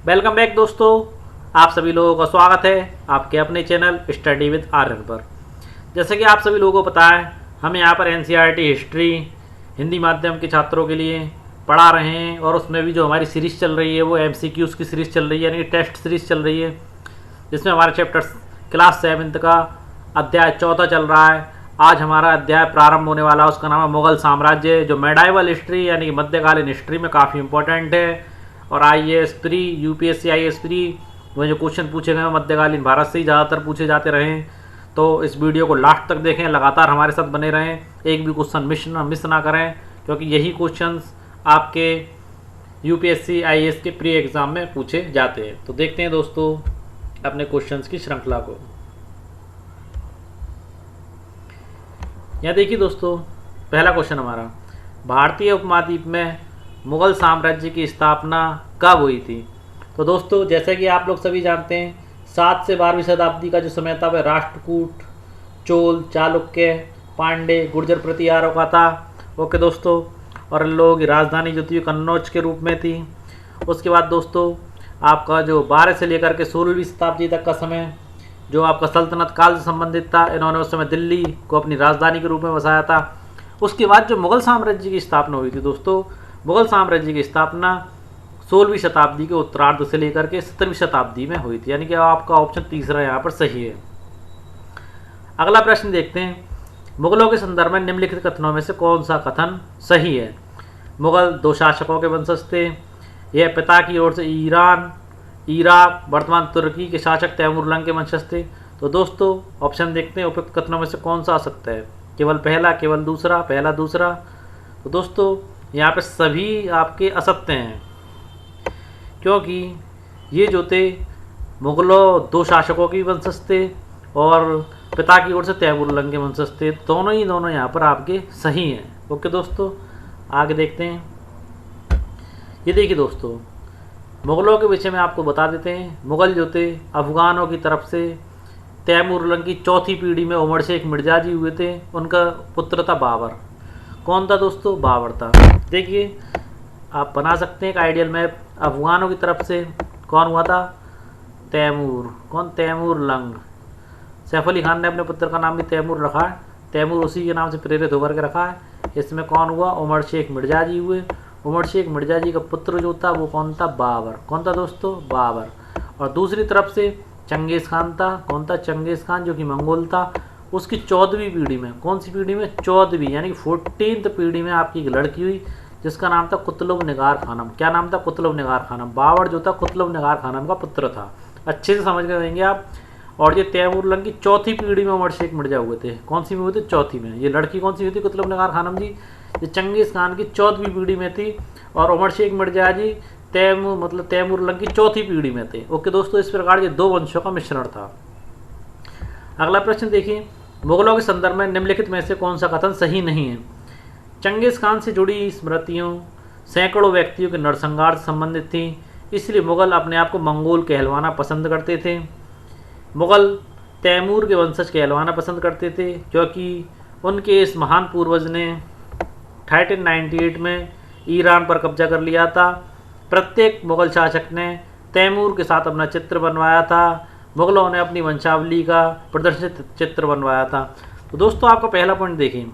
Welcome back दोस्तों, आप सभी लोगों का स्वागत है आपके अपने चैनल स्टडी विद आर्यन पर। जैसे कि आप सभी लोगों को पता है, हम यहाँ पर एनसीईआरटी हिस्ट्री हिंदी माध्यम के छात्रों के लिए पढ़ा रहे हैं और उसमें भी जो हमारी सीरीज़ चल रही है वो एमसीक्यूज़ की सीरीज़ चल रही है, यानी कि टेस्ट सीरीज़ चल रही है, जिसमें हमारा चैप्टर क्लास 7th का अध्याय 14 चल रहा है। आज हमारा अध्याय प्रारंभ होने वाला है, उसका नाम है मुगल साम्राज्य, जो मेडाइवल हिस्ट्री यानी कि मध्यकालीन हिस्ट्री में काफ़ी इंपॉर्टेंट है। और IAS pre, UPSC IAS pre में जो क्वेश्चन पूछे गए मध्यकालीन भारत से ही ज़्यादातर पूछे जाते रहे। तो इस वीडियो को लास्ट तक देखें, लगातार हमारे साथ बने रहें, एक भी क्वेश्चन मिस ना करें, क्योंकि यही क्वेश्चंस आपके यूपीएससी आईएएस के प्री एग्ज़ाम में पूछे जाते हैं। तो देखते हैं दोस्तों अपने क्वेश्चंस की श्रृंखला को। यहाँ देखिए दोस्तों, पहला क्वेश्चन हमारा, भारतीय उपमहाद्वीप में मुगल साम्राज्य की स्थापना कब हुई थी? तो दोस्तों जैसे कि आप लोग सभी जानते हैं, 7 से 12वीं शताब्दी का जो समय था वह राष्ट्रकूट, चोल, चालुक्य, पांडे, गुर्जर प्रतिहारों का था। ओके दोस्तों, और इन लोगों की राजधानी जो थी कन्नौज के रूप में थी। उसके बाद दोस्तों आपका जो 12 से लेकर के 16वीं शताब्दी तक का समय जो आपका सल्तनत काल से संबंधित था, इन्होंने उस समय दिल्ली को अपनी राजधानी के रूप में बसाया था। उसके बाद जो मुगल साम्राज्य की स्थापना हुई थी दोस्तों, मुगल साम्राज्य की स्थापना 16वीं शताब्दी के उत्तरार्ध से लेकर के 17वीं शताब्दी में हुई थी, यानी कि आपका ऑप्शन तीसरा यहाँ पर सही है। अगला प्रश्न देखते हैं, मुगलों के संदर्भ में निम्नलिखित कथनों में से कौन सा कथन सही है? मुगल 2 शासकों के वंशज थे। यह पिता की ओर से ईरान, इराक, वर्तमान तुर्की के शासक तैमूर लंग के वंशज थे। तो दोस्तों ऑप्शन देखते हैं, उपयुक्त कथनों में से कौन सा आ सकता है? केवल पहला, केवल दूसरा, पहला, दूसरा। तो दोस्तों यहाँ पे सभी आपके असत्य हैं, क्योंकि ये जो थे मुगलों 2 शासकों के वंशज थे और पिता की ओर से तैमूर लंग के वंशज थे। दोनों यहाँ पर आपके सही हैं। ओके दोस्तों, आगे देखते हैं। ये देखिए दोस्तों, मुगलों के विषय में आपको बता देते हैं। मुगल जो थे अफगानों की तरफ से तैमूर लंग की 4थी पीढ़ी में उमर शेख मिर्जा जी हुए थे। उनका पुत्र था बाबर। कौन था दोस्तों? बाबर था। देखिए आप बना सकते हैं एक आइडियल मैप। अफगानों की तरफ से कौन हुआ था? तैमूर। कौन? तैमूर लंग। सैफ अली खान ने अपने पुत्र का नाम भी तैमूर रखा है, तैमूर उसी के नाम से प्रेरित होकर के रखा है। इसमें कौन हुआ? उमर शेख मिर्जा जी हुए। उमर शेख मिर्जा जी का पुत्र जो था वो कौन था? बाबर। कौन था दोस्तों? बाबर। और दूसरी तरफ से चंगेज़ खान था। कौन था? चंगेज़ खान, जो कि मंगोल था। उसकी 14वीं पीढ़ी में, कौन सी पीढ़ी में? 14वीं, यानी 14th पीढ़ी में आपकी एक लड़की हुई जिसका नाम था कुतुब निगार खानम। क्या नाम था? कुतुब निगार खानम। बाबर जो था कुतुब निगार खानम का पुत्र था। अच्छे से समझ गए रहेंगे आप। और ये तैमूर लंग की 4थी पीढ़ी में उमर शेख मिर्जा हुए थे। कौन सी में हुए थे? 4थी में। ये लड़की कौन सी हुई थी? कुतुब निगार खानम जी, ये चंगेज़ खान की 14वीं पीढ़ी में थी और उमर शेख मिर्जा जी तैमूर लंग की 4थी पीढ़ी में थे। ओके दोस्तों, इस प्रकार ये 2 वंशों का मिश्रण था। अगला प्रश्न देखिए, मुगलों के संदर्भ में निम्नलिखित में से कौन सा कथन सही नहीं है? चंगेज़ खान से जुड़ी स्मृतियों सैकड़ों व्यक्तियों के नरसंहार से संबंधित थी, इसलिए मुगल अपने आप को मंगोल कहलवाना पसंद करते थे। मुगल तैमूर के वंशज कहलवाना पसंद करते थे, क्योंकि उनके इस महान पूर्वज ने 1398 में ईरान पर कब्जा कर लिया था। प्रत्येक मुगल शासक ने तैमूर के साथ अपना चित्र बनवाया था। मुगलों ने अपनी वंशावली का प्रदर्शित चित्र बनवाया था। तो दोस्तों आपका पहला पॉइंट देखिए,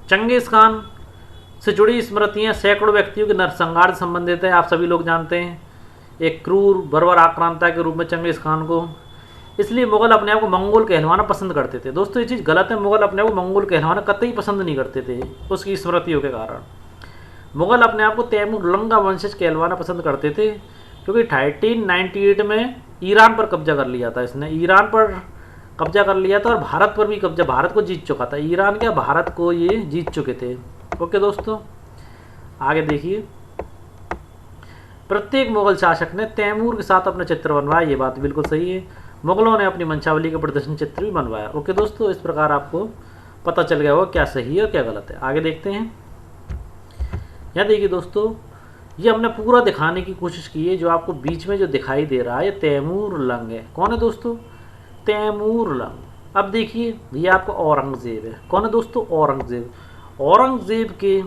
चंगेज़ खान से जुड़ी स्मृतियाँ सैकड़ों व्यक्तियों के नरसंहार से संबंधित है। आप सभी लोग जानते हैं, एक क्रूर बर्बर आक्रांता के रूप में चंगेज़ खान को, इसलिए मुगल अपने आप को मंगोल कहलवाना पसंद करते थे। दोस्तों ये चीज़ गलत है, मुगल अपने आप को मंगोल कहलवाना कतई पसंद नहीं करते थे उसकी स्मृतियों के कारण। मुगल अपने आप को तैमूर लंग का वंशज कहलवाना पसंद करते थे, क्योंकि 1398 में ईरान पर कब्जा कर लिया था। इसने ईरान पर कब्जा कर लिया था और भारत पर भी कब्जा, भारत को जीत चुका था। ईरान क्या, भारत को ये जीत चुके थे। ओके दोस्तों, आगे देखिए, प्रत्येक मुगल शासक ने तैमूर के साथ अपना चित्र बनवाया, ये बात बिल्कुल सही है। मुगलों ने अपनी वंशावली का प्रदर्शन चित्र भी बनवाया। ओके दोस्तों, इस प्रकार आपको पता चल गया होगा क्या सही है और क्या गलत है। आगे देखते हैं। यहाँ देखिए दोस्तों, ये हमने पूरा दिखाने की कोशिश की है। जो आपको बीच में जो दिखाई दे रहा है ये तैमूर लंग है। कौन है दोस्तों? तैमूर लंग। अब देखिए ये आपका औरंगज़ेब है। कौन है दोस्तों? औरंगज़ेब। औरंगज़ेब के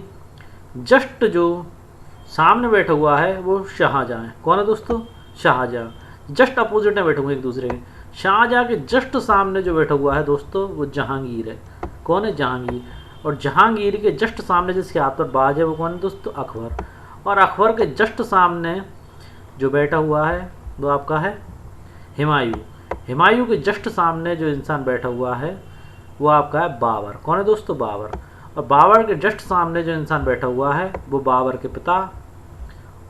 जस्ट जो सामने बैठा हुआ है वो शाहजहाँ है। कौन है दोस्तों? शाहजहाँ। जस्ट अपोजिट में बैठे हुए एक दूसरे के। शाहजहाँ के जस्ट सामने जो बैठा हुआ है दोस्तों वो जहांगीर है। कौन है? जहांगीर। और जहांगीर के जस्ट सामने जिसके हाथ पर बाज है वो कौन है दोस्तों? अकबर। और अकबर के जस्ट सामने जो बैठा हुआ है वो आपका है हुमायूं। हुमायूं के जस्ट सामने जो इंसान बैठा हुआ है वो आपका है बाबर। कौन है दोस्तों? बाबर। और बाबर के जस्ट सामने जो इंसान बैठा हुआ है वो बाबर के पिता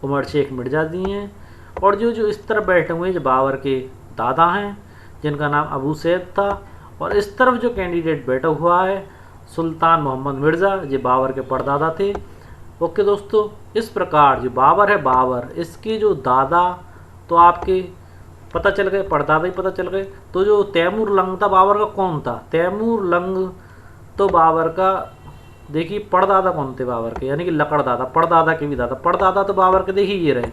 उमर शेख मिर्जा जी हैं। और जो जो इस तरफ बैठे हुए हैं जो बाबर के दादा हैं जिनका नाम अबू सैद था। और इस तरफ जो कैंडिडेट बैठा हुआ है सुल्तान मोहम्मद मिर्ज़ा, ये बाबर के परदादा थे। ओके दोस्तों, इस प्रकार जो बाबर है बाबर, इसके जो दादा तो आपके पता चल गए, परदादा ही पता चल गए। तो जो तैमूर लंग था बाबर का कौन था? तैमूर लंग तो बाबर का देखिए परदादा कौन थे बाबर के, यानी कि लकड़ दादा, परदादा के भी दादा। परदादा तो बाबर के देखिए ये रहे,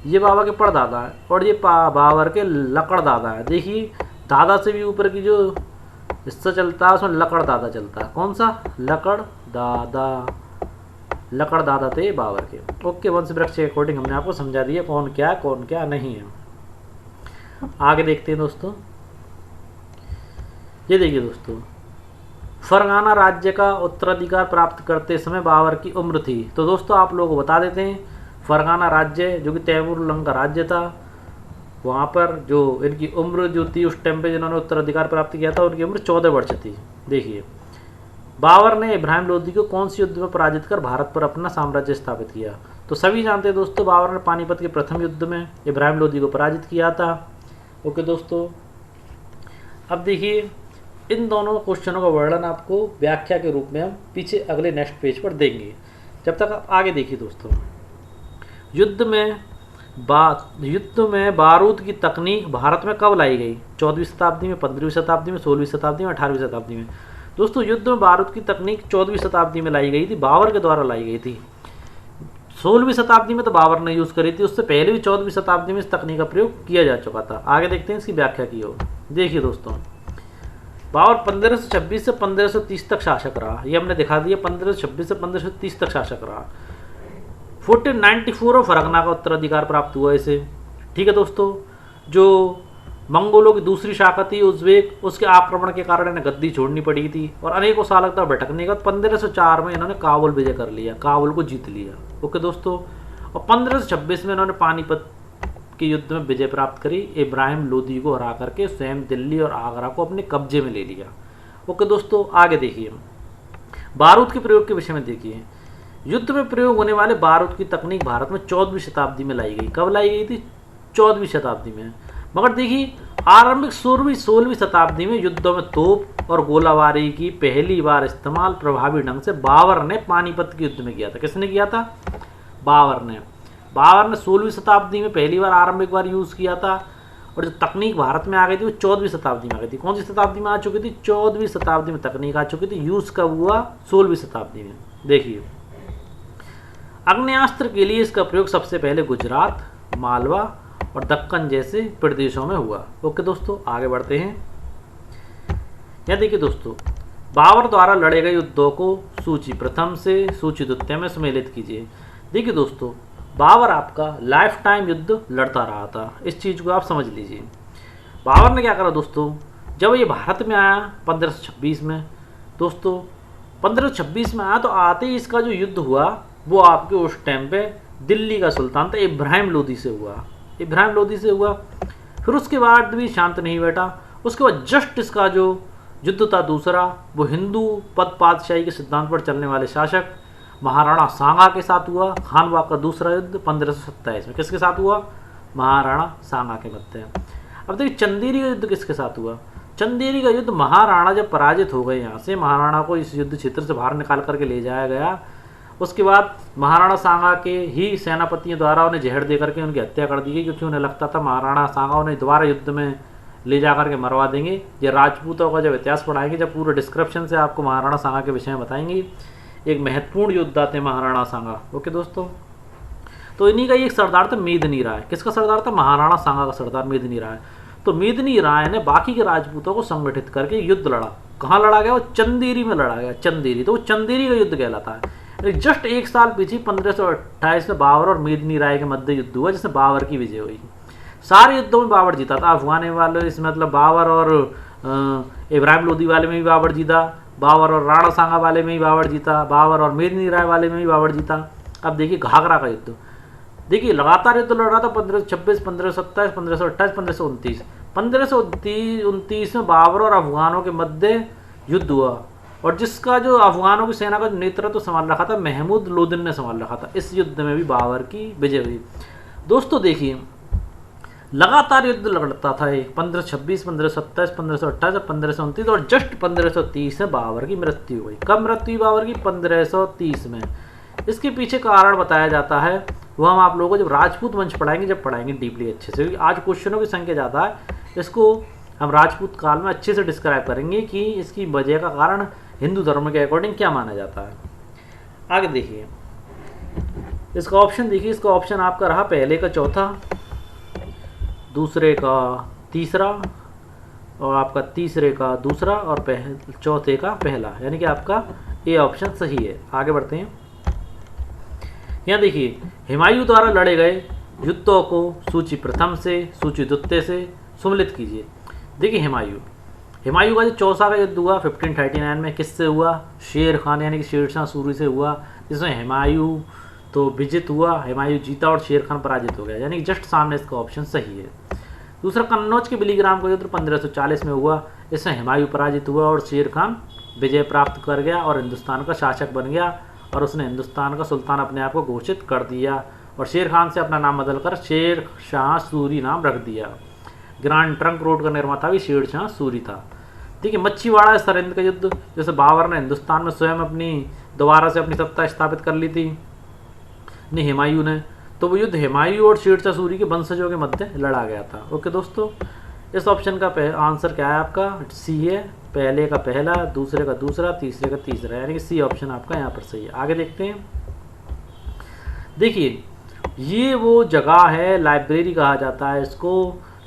ये बाबा के परदादा है। और ये बाबर के लकड़ दादा है। देखिए दादा से भी ऊपर की जो हिस्सा चलता है उसमें लकड़ दादा चलता है। कौन सा? लकड़ दादा। लकड़ दादा थे बाबर के। ओके, वंश वृक्ष के अकॉर्डिंग हमने आपको समझा दिया कौन क्या नहीं है। आगे देखते हैं दोस्तों। ये देखिए दोस्तों, फरगाना राज्य का उत्तराधिकार प्राप्त करते समय बाबर की उम्र थी। तो दोस्तों आप लोगों को बता देते हैं, फरगाना राज्य जो कि तैमूर लंग का राज्य था, वहाँ पर जो इनकी उम्र जो थी उस टाइम पे जिन्होंने उत्तराधिकार प्राप्त किया था उनकी उम्र 14 वर्ष थी। देखिए बाबर ने इब्राहिम लोदी को कौन सी युद्ध में पराजित कर भारत पर अपना साम्राज्य स्थापित किया? तो सभी जानते हैं दोस्तों, बाबर ने पानीपत के प्रथम युद्ध में इब्राहिम लोदी को पराजित किया था। ओके दोस्तों, अब देखिए इन दोनों क्वेश्चनों का वर्णन आपको व्याख्या के रूप में हम पीछे अगले नेक्स्ट पेज पर देंगे। जब तक आप आगे देखिए दोस्तों, युद्ध में बारूद की तकनीक भारत में कब लाई गई? 14वीं शताब्दी में, 15वीं शताब्दी में, 16वीं शताब्दी में, 18वीं शताब्दी में। दोस्तों युद्ध में बारूद की तकनीक 14वीं शताब्दी में लाई गई थी, बाबर के द्वारा लाई गई थी। 16वीं शताब्दी में तो बाबर ने यूज़ करी थी, उससे पहले भी 14वीं शताब्दी में इस तकनीक का प्रयोग किया जा चुका था। आगे देखते हैं इसकी व्याख्या की ओर। देखिए दोस्तों, बाबर 1526 से 1530 तक शासक रहा। ये हमने दिखा दिया, 1526 से 1530 तक शासक रहा। 1494 फरगना का उत्तराधिकार प्राप्त हुआ इसे। ठीक है दोस्तों, जो मंगोलों की दूसरी शाखा थी उज़्बेक, उसके आक्रमण के कारण इन्हें गद्दी छोड़नी पड़ी थी और अनेकों साल तक भटकने के बाद 1504 में इन्होंने काबुल विजय कर लिया, काबुल को जीत लिया। ओके दोस्तों, और 1526 में इन्होंने पानीपत के युद्ध में विजय प्राप्त करी, इब्राहिम लोदी को हरा करके स्वयं दिल्ली और आगरा को अपने कब्जे में ले लिया। ओके दोस्तों, आगे देखिए बारूद के प्रयोग के विषय में। देखिए युद्ध में प्रयोग होने वाले बारूद की तकनीक भारत में 14वीं शताब्दी में लाई गई। कब लाई गई थी? 14वीं शताब्दी में। मगर देखिए आरंभिक 16वीं शताब्दी में युद्धों में तोप और गोलाबारी की पहली बार इस्तेमाल प्रभावी ढंग से बाबर ने पानीपत के युद्ध में किया था। किसने किया था? बाबर ने 16वीं शताब्दी में पहली बार आरंभिक बार यूज़ किया था। और जो तकनीक भारत में आ गई थी वो 14वीं शताब्दी में आ गई थी। कौन सी शताब्दी में आ चुकी थी? 14वीं शताब्दी में तकनीक आ चुकी थी। यूज़ कब हुआ? 16वीं शताब्दी में। देखिए आग्नेयास्त्र के लिए इसका प्रयोग सबसे पहले गुजरात, मालवा और दक्कन जैसे प्रदेशों में हुआ। ओके दोस्तों, आगे बढ़ते हैं। यह देखिए दोस्तों, बाबर द्वारा लड़े गए युद्धों को सूची प्रथम से सूची द्वितीय में सम्मिलित कीजिए। देखिए दोस्तों, बाबर आपका लाइफ टाइम युद्ध लड़ता रहा था, इस चीज़ को आप समझ लीजिए। बाबर ने क्या करा दोस्तों, जब ये भारत में आया 1526 में, दोस्तों 1526 में आया तो आते ही इसका जो युद्ध हुआ वो आपके उस टाइम पे दिल्ली का सुल्तान था इब्राहिम लोदी से हुआ। इब्राहिम लोदी से हुआ। फिर उसके बाद भी शांत नहीं बैठा। उसके बाद जस्ट इसका जो युद्ध था दूसरा, वो हिंदू पद पातशाही के सिद्धांत पर चलने वाले शासक महाराणा सांगा के साथ हुआ। खानवा का दूसरा युद्ध 1527 में किसके साथ हुआ? महाराणा सांगा के मध्य। अब देखिए चंदेरी का युद्ध किसके साथ हुआ? चंदेरी का युद्ध महाराणा जब पराजित हो गए, यहाँ से महाराणा को इस युद्ध क्षेत्र से बाहर निकाल करके ले जाया गया। उसके बाद महाराणा सांगा के ही सेनापतियों द्वारा उन्हें जहर दे करके उनकी हत्या कर दी गई, क्योंकि उन्हें लगता था महाराणा सांगा उन्हें दोबारा युद्ध में ले जा करके मरवा देंगे। ये राजपूतों का जब इतिहास पढ़ाएंगे, जब पूरे डिस्क्रिप्शन से आपको महाराणा सांगा के विषय में बताएंगे। एक महत्वपूर्ण योद्धा थे महाराणा सांगा। ओके दोस्तों, तो इन्हीं का एक सरदार था मेदिनी राय। किसका सरदार था? महाराणा सांगा का सरदार मेदिनी राय। तो मेदिनी राय ने बाकी के राजपूतों को संगठित करके युद्ध लड़ा। कहाँ लड़ा गया? वो चंदेरी में लड़ा गया। चंदेरी, तो वो चंदेरी का युद्ध कहलाता है। जस्ट एक साल पीछे 1528 में बाबर और मेदिनी राय के मध्य युद्ध हुआ जिसमें बाबर की विजय हुई। सारे युद्धों में बाबर जीता था। अफगान वाले इसमें मतलब बाबर और इब्राहिम लोदी वाले में भी बाबर जीता, बाबर और राणा सांगा वाले में भी बाबर जीता, बाबर और मेदिनी राय वाले में भी बाबर जीता। अब देखिए घाघरा का युद्ध, देखिए लगातार युद्ध लड़ रहा था 1526, 1527, 1528, 1529। 1529 में बाबर और अफगानों के मध्य युद्ध हुआ और जिसका जो अफगानों की सेना का नेतृत्व संभाल रखा था महमूद लोदीन ने संभाल रखा था। इस युद्ध में भी बाबर की विजय हुई। दोस्तों देखिए लगातार युद्ध लड़ता था ये 1526, 1527, 1528 और 1529 और जस्ट 1530 में बाबर की मृत्यु हो गई। कब मृत्यु हुई बाबर की? 1530 में। इसके पीछे कारण बताया जाता है वो हम आप लोगों को जब राजपूत वंश पढ़ाएंगे, जब पढ़ाएंगे डीपली अच्छे से। आज क्वेश्चनों की संख्या ज़्यादा है, इसको हम राजपूत काल में अच्छे से डिस्क्राइब करेंगे कि इसकी वजह का कारण हिंदू धर्म के अकॉर्डिंग क्या माना जाता है। आगे देखिए इसका ऑप्शन, देखिए इसका ऑप्शन आपका रहा पहले का चौथा, दूसरे का तीसरा और आपका तीसरे का दूसरा और चौथे का पहला, यानी कि आपका ए ऑप्शन सही है। आगे बढ़ते हैं। यहाँ देखिए हुमायूं द्वारा लड़े गए युद्धों को सूची प्रथम से सूची द्वितीय से सम्मिलित कीजिए। देखिए हुमायूं का जो चौसा का युद्ध हुआ 1539 में किससे हुआ? शेर खान यानी कि शेरशाह सूरी से हुआ, जिसमें हुमायूं तो विजित हुआ, हुमायूं जीता और शेर खान पराजित हो गया, यानी कि जस्ट सामने इसका ऑप्शन सही है। दूसरा कन्नौज के बिलीग्राम का युद्ध 1540 में हुआ, इसमें हुमायूं पराजित हुआ और शेर खान विजय प्राप्त कर गया और हिंदुस्तान का शासक बन गया और उसने हिंदुस्तान का सुल्तान अपने आप को घोषित कर दिया और शेर खान से अपना नाम बदलकर शेर शाह सूरी नाम रख दिया। ग्रांड ट्रंक रोड का निर्माता भी शेर शाह सूरी था। देखिए मच्छीवाड़ा सरिंद का युद्ध, जैसे बाबर ने हिंदुस्तान में स्वयं अपनी दोबारा से अपनी सत्ता स्थापित कर ली थी नहीं हुमायूं ने, तो वो युद्ध हुमायूं और शेरशाह सूरी के वंशजों के मध्य लड़ा गया था। ओके दोस्तों, इस ऑप्शन का आंसर क्या है आपका? सी है, पहले का पहला, दूसरे का दूसरा, तीसरे का तीसरा, यानी कि सी ऑप्शन आपका यहाँ पर सही है। आगे देखते हैं। देखिए ये वो जगह है, लाइब्रेरी कहा जाता है इसको,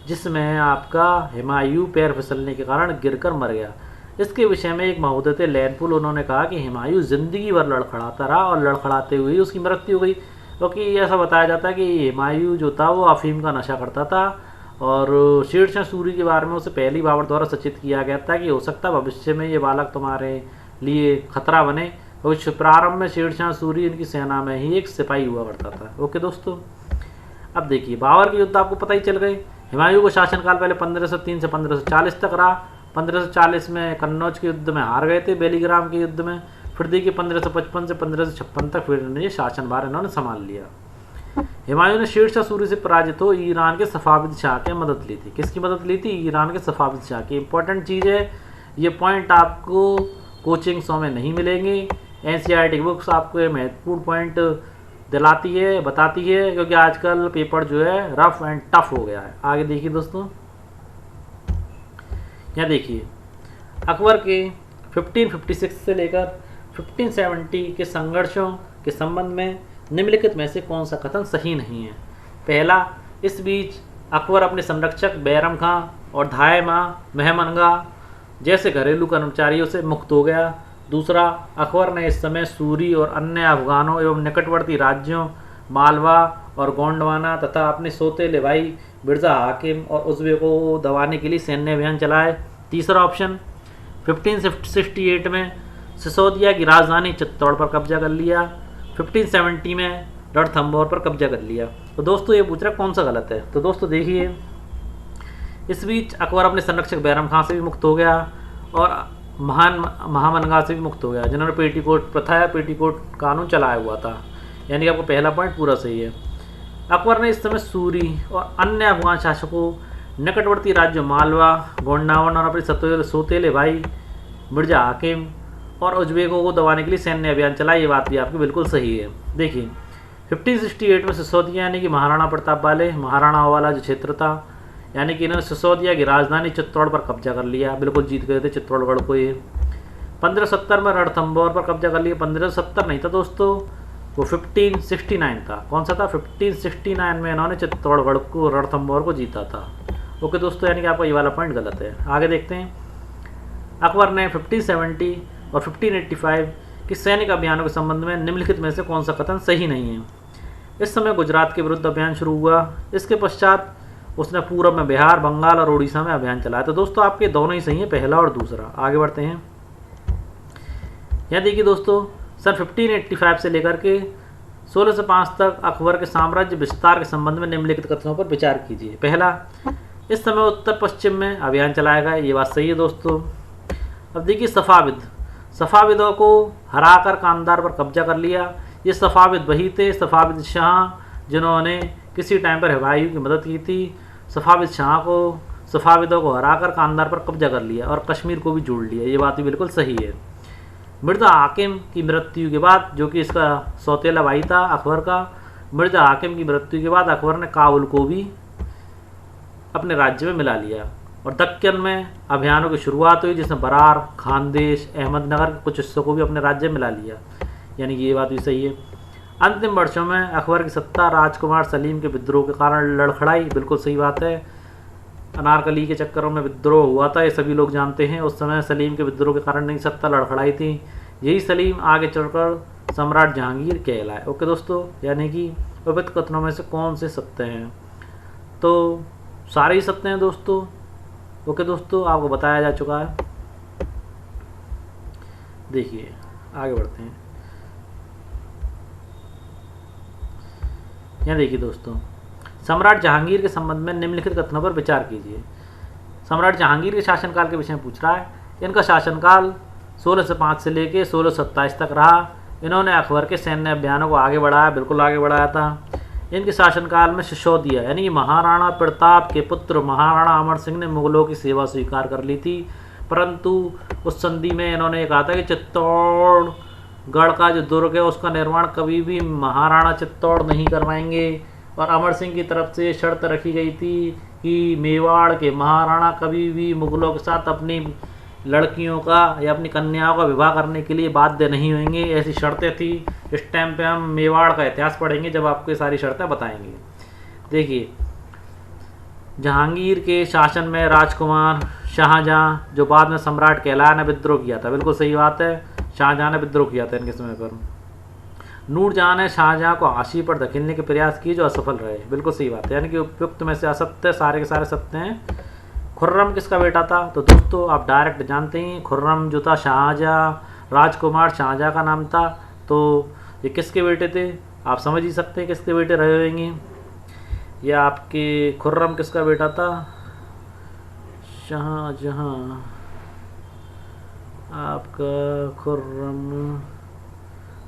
जिसमें आपका हुमायूं पैर फिसलने के कारण गिरकर मर गया। इसके विषय में एक महोदय थे लैनपुल, उन्होंने कहा कि हुमायूं जिंदगी भर लड़खड़ाता रहा और लड़खड़ाते हुए उसकी मृत्यु हो गई, क्योंकि ऐसा बताया जाता है कि हुमायूं जो था वो अफीम का नशा करता था और शेरशाह सूरी के बारे में उसे पहली बाबर द्वारा सचेत किया गया था कि हो सकता है भविष्य में ये बालक तुम्हारे लिए खतरा बने, क्योंकि प्रारंभ में शेरशाह सूरी इनकी सेना में ही एक सिपाही हुआ करता था। ओके दोस्तों, अब देखिए बाबर के युद्ध आपको पता ही चल गए। हुमायूं को शासनकाल पहले 1503 से 1540 तक रहा। 1540 में कन्नौज के युद्ध में हार गए थे, बेलीग्राम के युद्ध में। फिर देखिए 1555 से 1556 तक फिर ये शासनभार इन्होंने संभाल लिया। हुमायूं ने शेरशाह सूरी से पराजित हो ईरान के सफाविद शाह की मदद ली थी। किसकी मदद ली थी? ईरान के सफाविद शाह की। इंपॉर्टेंट चीज़ है, ये पॉइंट आपको कोचिंग शो में नहीं मिलेंगे। एनसीईआरटी बुक्स आपको ये महत्वपूर्ण पॉइंट दिलाती है, बताती है, क्योंकि आजकल पेपर जो है रफ एंड टफ हो गया है। आगे देखिए दोस्तों, यहाँ देखिए अकबर के 1556 से लेकर 1570 के संघर्षों के संबंध में निम्नलिखित में से कौन सा कथन सही नहीं है? पहला, इस बीच अकबर अपने संरक्षक बैरम खां और धाय मां मेहमनगा जैसे घरेलू कर्मचारियों से मुक्त हो गया। दूसरा, अकबर ने इस समय सूरी और अन्य अफगानों एवं निकटवर्ती राज्यों मालवा और गोंडवाना तथा अपने सौतेले भाई मिर्जा हाकिम और उज़्बेकों को दबाने के लिए सैन्य अभियान चलाए। तीसरा ऑप्शन, 1568 में सिसोदिया की राजधानी चित्तौड़ पर कब्जा कर लिया। 1570 में रणथंभौर पर कब्जा कर लिया। तो दोस्तों ये पूछ रहा कौन सा गलत है? तो दोस्तों देखिए, इस बीच अकबर अपने संरक्षक बैरम खां से भी मुक्त हो गया और महामनगा से भी मुक्त हो गया, जिन्होंने पेटीकोट प्रथा या पेटीकोट कानून चलाया हुआ था। यानी कि आपको पहला पॉइंट पूरा सही है। अकबर ने इस समय सूरी और अन्य अफगान शासकों, निकटवर्ती राज्यों मालवा, गोंडावन और अपने सौतेले भाई मिर्जा हाकिम और उज़्बेकों को दबाने के लिए सैन्य अभियान चलाया। ये बात भी आपकी बिल्कुल सही है। देखिए 1568 में सिसोदिया यानी कि महाराणा प्रताप वाले महाराणाओं वाला जो क्षेत्र था, यानी कि इन्होंने सिसोदिया की राजधानी चित्तौड़ पर कब्जा कर लिया। बिल्कुल जीत गए थे चित्तौड़गढ़ को ये। 1570 में रणथंभौर पर कब्जा कर लिया। 1570 नहीं था दोस्तों, वो 1569 था। कौन सा था? 1569 में इन्होंने चित्तौड़गढ़ को, रणथंभौर को जीता था। ओके दोस्तों, यानी कि आपका ये वाला पॉइंट गलत है। आगे देखते हैं। अकबर ने 1570 और 1585 कि सैनिक अभियानों के संबंध में निम्नलिखित में से कौन सा कथन सही नहीं है। इस समय गुजरात के विरुद्ध अभियान शुरू हुआ। इसके पश्चात उसने पूर्व में बिहार, बंगाल और उड़ीसा में अभियान चलाया। तो दोस्तों आपके दोनों ही सही हैं, पहला और दूसरा। आगे बढ़ते हैं। यहाँ देखिए दोस्तों, सन 1585 से लेकर के 1605 तक अकबर के साम्राज्य विस्तार के संबंध में निम्नलिखित कथनों पर विचार कीजिए। पहला, इस समय उत्तर पश्चिम में अभियान चलाया गया। ये बात सही है दोस्तों। अब देखिए सफ़ाविदों को हराकर कांधार पर कब्जा कर लिया। ये सफ़ाविद वही थे, सफ़ाविद शाह जिन्होंने किसी टाइम पर हुमायूं की मदद की थी। सफ़ाविदों को हराकर कांधार पर कब्जा कर लिया और कश्मीर को भी जोड़ लिया। ये बात भी बिल्कुल सही है। मिर्ज़ा हाकिम की मृत्यु के बाद, जो कि इसका सौतेला भाई था अकबर का, मिर्ज़ा हाकिम की मृत्यु के बाद अकबर ने काबुल को भी अपने राज्य में मिला लिया और दक्कन में अभियानों की शुरुआत हुई, जिसमें बरार, खानदेश, अहमदनगर के कुछ हिस्सों को भी अपने राज्य में मिला लिया। यानी कि ये बात भी सही है। अंतिम वर्षों में अकबर की सत्ता राजकुमार सलीम के विद्रोह के कारण लड़खड़ाई। बिल्कुल सही बात है। अनारकली के चक्करों में विद्रोह हुआ था, ये सभी लोग जानते हैं। उस समय सलीम के विद्रोह के कारण नहीं सत्ता लड़खड़ाई थी। यही सलीम आगे चलकर सम्राट जहांगीर कहलाए। ओके दोस्तों, यानी कि विविध कथनों में से कौन से सत्य हैं? तो सारे ही सत्य हैं दोस्तों। ओके दोस्तों, आपको बताया जा चुका है। देखिए आगे बढ़ते हैं। यहाँ देखिए दोस्तों, सम्राट जहांगीर के संबंध में निम्नलिखित कथनों पर विचार कीजिए। सम्राट जहांगीर के शासनकाल के विषय में पूछ रहा है। इनका शासनकाल 1605 से लेकर 1627 तक रहा। इन्होंने अकबर के सैन्य अभियानों को आगे बढ़ाया, बिल्कुल आगे बढ़ाया था। इनके शासनकाल में सिसोदिया यानी कि महाराणा प्रताप के पुत्र महाराणा अमर सिंह ने मुगलों की सेवा स्वीकार कर ली थी, परंतु उस संधि में इन्होंने ये कहा था कि चित्तौड़गढ़ का जो दुर्ग है उसका निर्माण कभी भी महाराणा चित्तौड़ नहीं करवाएंगे। और अमर सिंह की तरफ से शर्त रखी गई थी कि मेवाड़ के महाराणा कभी भी मुगलों के साथ अपनी लड़कियों का या अपनी कन्याओं का विवाह करने के लिए बाध्य नहीं होंगे। ऐसी शर्तें थी। इस टाइम पे हम मेवाड़ का इतिहास पढ़ेंगे जब आपको ये सारी शर्तें बताएंगे। देखिए, जहांगीर के शासन में राजकुमार शाहजहां, जो बाद में सम्राट कहलाया, ने विद्रोह किया था। बिल्कुल सही बात है, शाहजहां ने विद्रोह किया था इनके समय पर। नूरजहां ने शाहजहां को फांसी पर धकेलने के प्रयास किए, जो असफल रहे। बिल्कुल सही बात है, यानी कि उपयुक्त में से असत्य सारे के सारे सत्य हैं। खुर्रम किसका बेटा था? तो दोस्तों आप डायरेक्ट जानते हैं, खुर्रम जो था शाहजहां, राजकुमार शाहजहां का नाम था। तो ये किसके बेटे थे? आप समझ ही सकते हैं किसके बेटे रहे होंगे। ये आपके खुर्रम किसका बेटा था? शाहजहां, आपका खुर्रम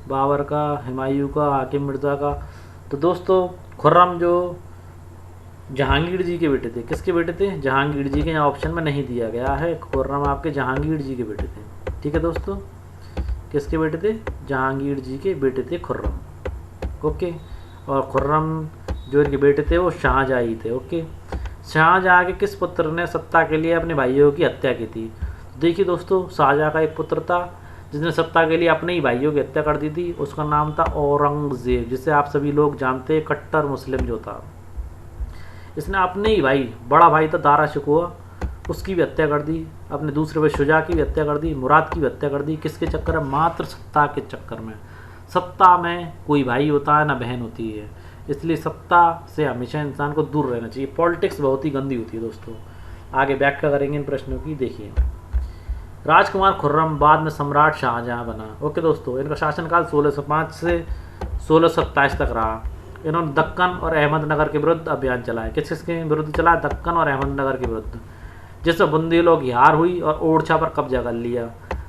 बाबर का, हुमायूं का, हाकिम मिर्ज़ा का। तो दोस्तों खुर्रम जो जहांगीर जी के बेटे थे। किसके बेटे थे? जहांगीर जी के। यहाँ ऑप्शन में नहीं दिया गया है। खुर्रम आपके जहांगीर जी के बेटे थे। ठीक है दोस्तों, किसके बेटे थे? जहांगीर जी के बेटे थे खुर्रम। ओके, और खुर्रम जो इनके बेटे थे वो शाहजहां ही थे। ओके, शाहजहां के किस पुत्र ने सत्ता के लिए अपने भाइयों की हत्या की थी? देखिए दोस्तों, शाहजहां का एक पुत्र था जिसने सत्ता के लिए अपने ही भाइयों की हत्या कर दी थी। उसका नाम था औरंगजेब, जिसे आप सभी लोग जानते हैं, कट्टर मुस्लिम जो था। इसने अपने ही भाई, बड़ा भाई था दारा शिकोह, उसकी भी हत्या कर दी। अपने दूसरे भाई शुजा की भी हत्या कर दी, मुराद की भी हत्या कर दी। किसके चक्कर में? मात्र सत्ता के चक्कर में। सत्ता में कोई भाई होता है ना बहन होती है, इसलिए सत्ता से हमेशा इंसान को दूर रहना चाहिए। पॉलिटिक्स बहुत ही गंदी होती है दोस्तों। आगे व्याख्या करेंगे इन प्रश्नों की। देखिए, राजकुमार खुर्रम बाद में सम्राट शाहजहां बना। ओके दोस्तों, इनका शासनकाल 1605 से 1627 तक रहा। इन्होंने दक्कन और अहमदनगर के विरुद्ध अभियान चलाया। किस किसके विरुद्ध चलाया? दक्कन और अहमदनगर के विरुद्ध, जिसमें बुंदेलों की हार हुई और ओरछा पर कब्जा कर लिया।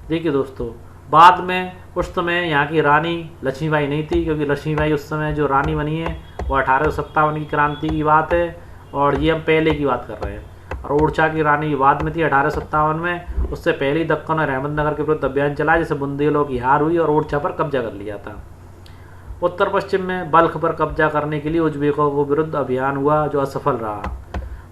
देखिए दोस्तों, बाद में उस समय यहाँ की रानी लक्ष्मीबाई नहीं थी, क्योंकि लक्ष्मीबाई उस समय जो रानी बनी है वो 1857 की क्रांति की बात है, और ये हम पहले की बात कर रहे हैं। और ओरछा की रानी बाद में थी 1857 में। उससे पहले ही दक्कन और अहमदनगर के विरुद्ध अभियान चलाया, जिससे बुंदेलों की हार हुई और ओरछा पर कब्जा कर लिया था। उत्तर पश्चिम में बल्ख पर कब्जा करने के लिए उज्बेकों के विरुद्ध अभियान हुआ, जो असफल रहा।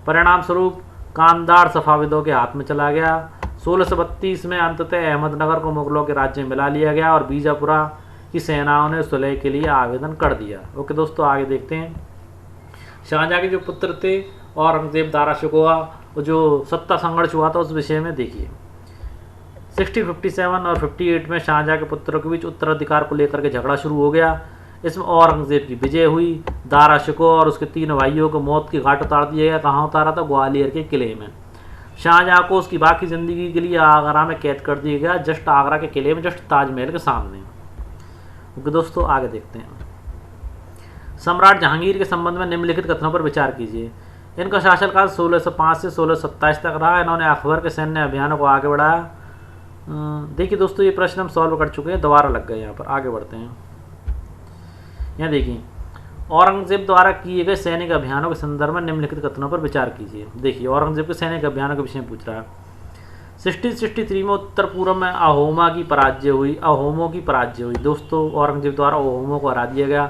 परिणाम स्वरूप कांधार सफाविदों के हाथ में चला गया। 1632 में अंततः अहमदनगर को मुगलों के राज्य में मिला लिया गया और बीजापुरा की सेनाओं ने सुलह के लिए आवेदन कर दिया। ओके दोस्तों, आगे देखते हैं। शाहजहां के जो पुत्र थे औरंगजेब, दारा शिकोह, जो सत्ता संघर्ष हुआ था उस विषय में देखिए। 1657 और 58 में शाहजहाँ के पुत्रों के बीच उत्तराधिकार को लेकर के झगड़ा शुरू हो गया। इसमें औरंगजेब की विजय हुई। दारा शिकोह और उसके 3 भाइयों को मौत की घाट उतार दिया गया। कहाँ उतारा था? ग्वालियर के किले में। शाहजहाँ को उसकी बाकी ज़िंदगी के लिए आगरा में कैद कर दिया गया, जस्ट आगरा के किले में, जस्ट ताजमहल के सामने। ओके दोस्तों, आगे देखते हैं। सम्राट जहांगीर के संबंध में निम्नलिखित कथनों पर विचार कीजिए। इनका शासनकाल 1605 से 1627 तक रहा। इन्होंने अकबर के सैन्य अभियानों को आगे बढ़ाया। देखिए दोस्तों, ये प्रश्न हम सॉल्व कर चुके हैं, दोबारा लग गए यहाँ पर। आगे बढ़ते हैं। यहाँ देखिए, औरंगजेब द्वारा किए गए सैनिक अभियानों के संदर्भ में निम्नलिखित कथनों पर विचार कीजिए। देखिए, औरंगजेब के सैनिक अभियानों के विषय में पूछ रहा है। 1663 में उत्तर पूर्व में अहोमों की पराजय हुई। दोस्तों, औरंगजेब द्वारा अहोमों को हरा दिया गया,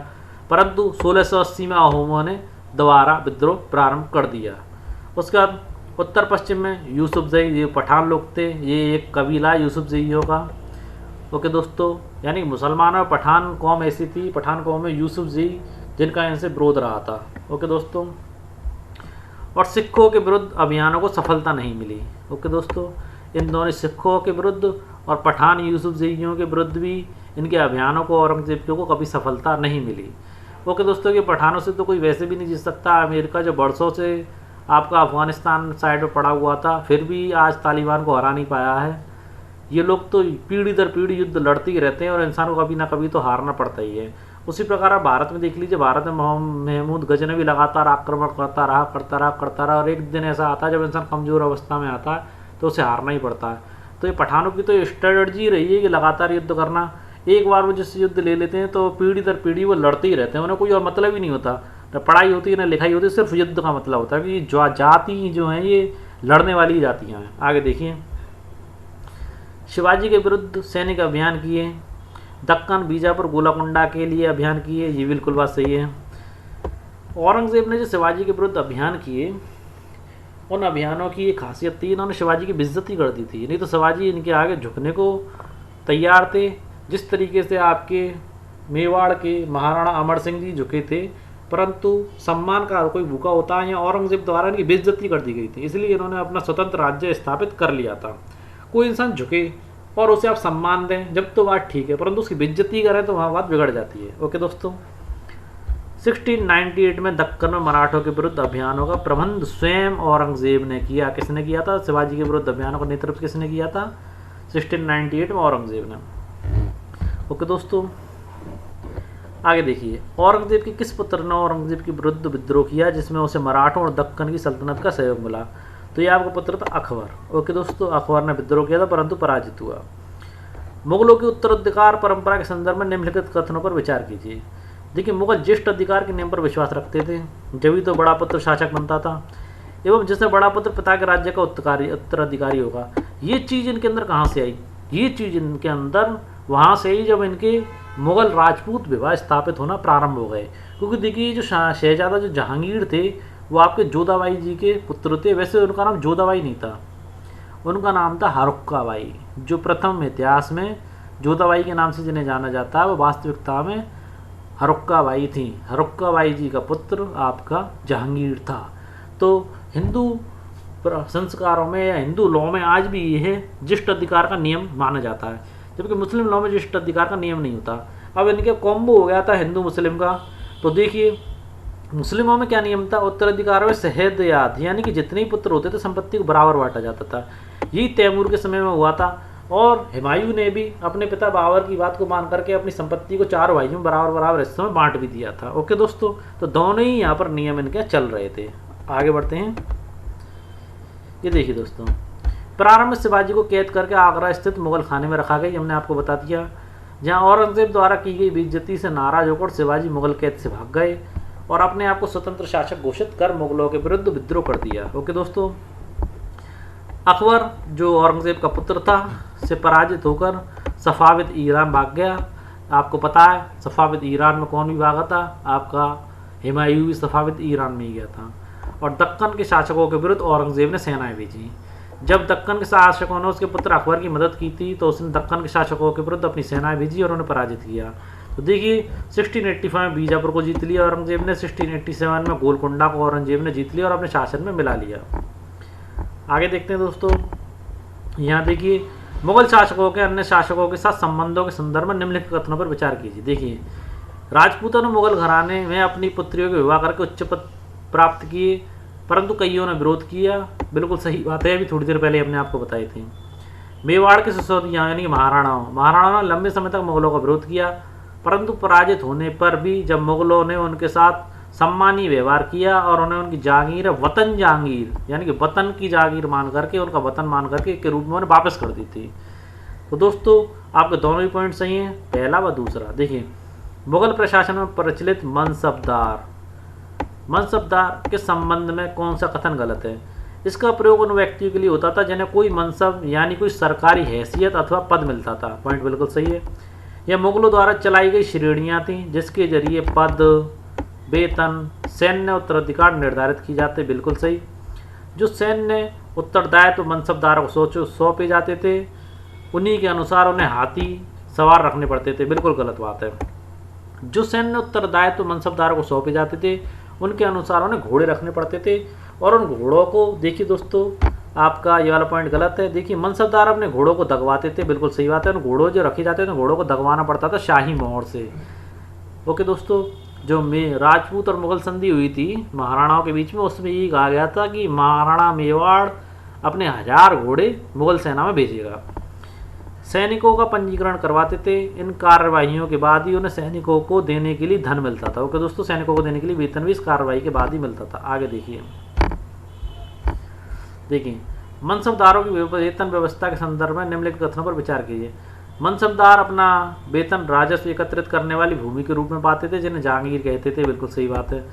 परंतु 1680 में अहोमों ने दोबारा विद्रोह प्रारंभ कर दिया। उसके बाद उत्तर पश्चिम में यूसुफजई, ये पठान लोग थे, ये एक कबीला यूसुफजइयों का। ओके दोस्तों, यानी मुसलमान और पठान कौम ऐसी थी, पठान कौम में यूसुफजई, जिनका इनसे विरोध रहा था। ओके दोस्तों, और सिखों के विरुद्ध अभियानों को सफलता नहीं मिली। ओके दोस्तों, इन दोनों सिखों के विरुद्ध और पठान यूसुफजइयों के विरुद्ध भी इनके अभियानों को औरंगजेब को कभी सफलता नहीं मिली। ओके दोस्तों, ये पठानों से तो कोई वैसे भी नहीं जीत सकता। अमेरिका जो बरसों से आपका अफगानिस्तान साइड में पड़ा हुआ था, फिर भी आज तालिबान को हरा नहीं पाया है। ये लोग तो पीढ़ी दर पीढ़ी युद्ध लड़ते ही रहते हैं और इंसान को कभी ना कभी तो हारना पड़ता ही है। उसी प्रकार आप भारत में देख लीजिए, भारत में महमूद गजनवी लगातार आक्रमण करता रहा और एक दिन ऐसा आता है जब इंसान कमज़ोर अवस्था में आता है तो उसे हारना ही पड़ता है। तो ये पठानों की तो स्ट्रेटजी रही है कि लगातार युद्ध करना। एक बार वो जिस युद्ध ले लेते हैं तो पीढ़ी दर पीढ़ी वो लड़ते ही रहते हैं, उन्हें कोई और मतलब ही नहीं होता। न पढ़ाई होती है, न लिखाई होती है, सिर्फ युद्ध का मतलब होता है कि जो जाति जो हैं ये लड़ने वाली जातियाँ हैं। आगे देखिए, शिवाजी के विरुद्ध सैनिक अभियान किए, दक्कन, बीजापुर, गोलाकुंडा के लिए अभियान किए, ये बिल्कुल बात सही है। औरंगजेब ने जो शिवाजी के विरुद्ध अभियान किए, उन अभियानों की एक खासियत थी, इन्होंने शिवाजी की बेइज्जती कर दी थी। नहीं तो शिवाजी इनके आगे झुकने को तैयार थे। जिस तरीके से आपके मेवाड़ के महाराणा अमर सिंह जी झुके थे, परंतु सम्मान का कोई भूखा होता है, या औरंगजेब द्वारा इनकी बेइज्जती कर दी गई थी, इसलिए इन्होंने अपना स्वतंत्र राज्य स्थापित कर लिया था। कोई इंसान झुके और उसे आप सम्मान दें जब तो बात ठीक है, परंतु उसकी बेइज्जती करें तो वहाँ बात बिगड़ जाती है। ओके दोस्तों, 1698 में दक्कन में मराठों के विरुद्ध अभियानों का प्रबंध स्वयं औरंगजेब ने किया। किसने किया था? शिवाजी के विरुद्ध अभियानों का नेतृत्व किसने किया था? 1698 में औरंगजेब ने। ओके दोस्तों, आगे देखिए, औरंगजेब के किस पुत्र ने औरंगजेब के विरुद्ध विद्रोह किया जिसमें उसे मराठों और दक्कन की सल्तनत का सहयोग मिला? तो ये आपका पुत्र था अकबर। ओके दोस्तों, अकबर ने विद्रोह किया था परंतु पराजित हुआ। मुगलों की उत्तराधिकार परंपरा के संदर्भ में निम्नलिखित कथनों पर विचार कीजिए। देखिए, मुगल ज्येष्ठ अधिकार के नियम पर विश्वास रखते थे, जब तो बड़ा पुत्र शासक बनता था, एवं जिससे बड़ा पुत्र पिता के राज्य का उत्तराधिकारी होगा। ये चीज़ इनके अंदर कहाँ से आई? ये चीज़ इनके अंदर वहाँ से ही जब इनके मुगल राजपूत विवाह स्थापित होना प्रारंभ हो गए। क्योंकि देखिए, जो शहजादा जो जहांगीर थे वो आपके जोधाबाई जी के पुत्र थे। वैसे उनका नाम जोधाबाई नहीं था, उनका नाम था हरुक्का बाई, जो प्रथम इतिहास में जोधाबाई के नाम से जिन्हें जाना जाता है वो वास्तविकता में हरुक्का बाई थी। हरुक्का बाई जी का पुत्र आपका जहांगीर था। तो हिंदू संस्कारों में या हिंदू लॉ में आज भी यह ज्येष्ठ अधिकार का नियम माना जाता है, जबकि मुस्लिम लॉ में ज्येष्ठ अधिकार का नियम नहीं होता। अब इनके कॉम्बो हो गया था हिंदू मुस्लिम का। तो देखिए, मुस्लिमों में क्या नियम था? उत्तराधिकार में सहदयात, यानी कि जितने ही पुत्र होते थे संपत्ति को बराबर बांटा जाता था। यही तैमूर के समय में हुआ था, और हुमायूं ने भी अपने पिता बाबर की बात को मान करके अपनी संपत्ति को 4 भाइयों में बराबर हिस्सों में बांट भी दिया था। ओके दोस्तों, तो दोनों ही यहाँ पर नियम इनके चल रहे थे। आगे बढ़ते हैं। ये देखिए दोस्तों, प्रारंभ में शिवाजी को कैद करके आगरा स्थित मुगल खाने में रखा गया, हमने आपको बता दिया। जहाँ औरंगजेब द्वारा की गई बेइज्जती से नाराज होकर शिवाजी मुगल कैद से भाग गए और अपने आप को स्वतंत्र शासक घोषित कर मुगलों के विरुद्ध विद्रोह कर दिया। ओके दोस्तों, अकबर जो औरंगजेब का पुत्र था से पराजित होकर सफाविद ईरान भाग गया। आपको पता है सफाविद ईरान में कौन भी भागा था? आपका हुमायूं भी सफाविद ईरान में ही गया था। और दक्कन के शासकों के विरुद्ध औरंगजेब ने सेनाएं भेजी। जब दक्कन के शासकों ने उसके पुत्र अकबर की मदद की थी तो उसने दक्कन के शासकों के विरुद्ध अपनी सेनाएं भेजी और उन्हें पराजित किया। तो देखिए, 1685 में बीजापुर को जीत लिया औरंगजेब ने, 1687 में गोलकुंडा को औरंगजेब ने जीत लिया और अपने शासन में मिला लिया। आगे देखते हैं दोस्तों, यहाँ देखिए, मुगल शासकों के अन्य शासकों के साथ संबंधों के संदर्भ में निम्नलिखित कथनों पर विचार कीजिए। देखिए, राजपूतों ने मुगल घराने में अपनी पुत्रियों के विवाह करके उच्च पद प्राप्त किए, परंतु कईयों ने विरोध किया। बिल्कुल सही बात है, अभी थोड़ी देर पहले हमने आपको बताई थी। मेवाड़ के सिसोदिया यानी कि महाराणाओं ने लंबे समय तक मुगलों का विरोध किया, परंतु पराजित होने पर भी जब मुगलों ने उनके साथ सम्मानीय व्यवहार किया और उन्हें उनकी जागीर वतन जागीर यानी कि वतन की जागीर मान करके, उनका वतन मान करके के रूप में उन्हें वापस कर दी थी। तो दोस्तों आपके दोनों ही पॉइंट सही हैं, पहला व दूसरा। देखिए, मुगल प्रशासन में प्रचलित मनसबदार के संबंध में कौन सा कथन गलत है? इसका प्रयोग उन व्यक्तियों के लिए होता था जिन्हें कोई मनसब यानी कोई सरकारी हैसियत अथवा पद मिलता था। पॉइंट बिल्कुल सही है। यह मुगलों द्वारा चलाई गई श्रेणियाँ थीं जिसके जरिए पद, वेतन, सैन्य उत्तराधिकार निर्धारित की जाते। बिल्कुल सही। जो सैन्य उत्तरदायित्व मनसबदारों को सौंपे जाते थे, उन्हीं के अनुसार उन्हें हाथी सवार रखने पड़ते थे। बिल्कुल गलत बात है। जो सैन्य उत्तरदायित्व मनसबदारों को सौंपे जाते थे, उनके अनुसार उन्हें घोड़े रखने पड़ते थे, और उन घोड़ों को देखिए दोस्तों, आपका ये वाला पॉइंट गलत है। देखिए, मनसबदार अपने घोड़ों को दगवाते थे। बिल्कुल सही बात है। उन घोड़ों जो रखे जाते थे, घोड़ों को दगवाना पड़ता था शाही मोहर से। ओके दोस्तों, जो राजपूत और मुगल संधि हुई थी महाराणाओं के बीच में, उसमें ये कहा गया था कि महाराणा मेवाड़ अपने 1000 घोड़े मुगल सेना में भेजेगा। सैनिकों का पंजीकरण करवाते थे। इन कार्यवाहियों के बाद ही उन्हें सैनिकों को देने के लिए धन मिलता था। ओके दोस्तों, सैनिकों को देने के लिए वेतन भी इस कार्रवाई के बाद ही मिलता था। आगे देखिए, मनसबदारों की वेतन व्यवस्था के संदर्भ में निम्नलिखित कथनों पर विचार कीजिए। मनसबदार अपना वेतन राजस्व एकत्रित करने वाली भूमि के रूप में पाते थे, जिन्हें जागीर कहते थे। बिल्कुल सही बात है।